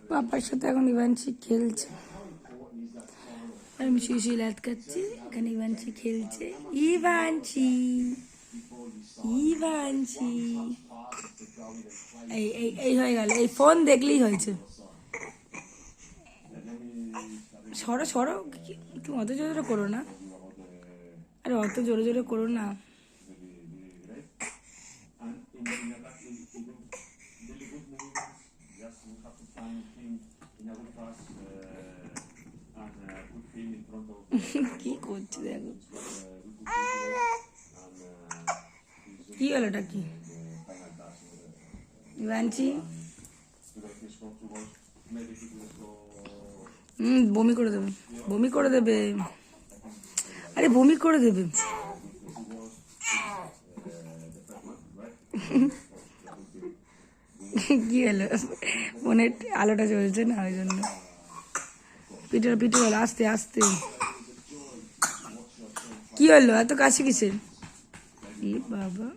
পাপার সাথে এখন ইভানসি খেলছে, আমি শুয়ে শুয়ে লাটকাচ্ছি, এখানে ইভানসি খেলছে। ইভানসি, ইভানসি, এই এই এই হয়ে গেল, এই ফোন দেখলেই হয়েছে। সরো সরো, তুমি অত জোরে জোরে করো না, আরে অত জোরে জোরে করো না। কি করছি দেখো, কি হলো, এটা কি? ইভানসি, বমি করে দেবে, বমি করে দেবে, আরে বমি করে দেবে। কি হলো, ফোনের আলোটা জ্বলছে না, ওই জন্য পিঠে পিঠে হলো। আস্তে আস্তে, কি হলো এত কাশি কিসের? বাবা,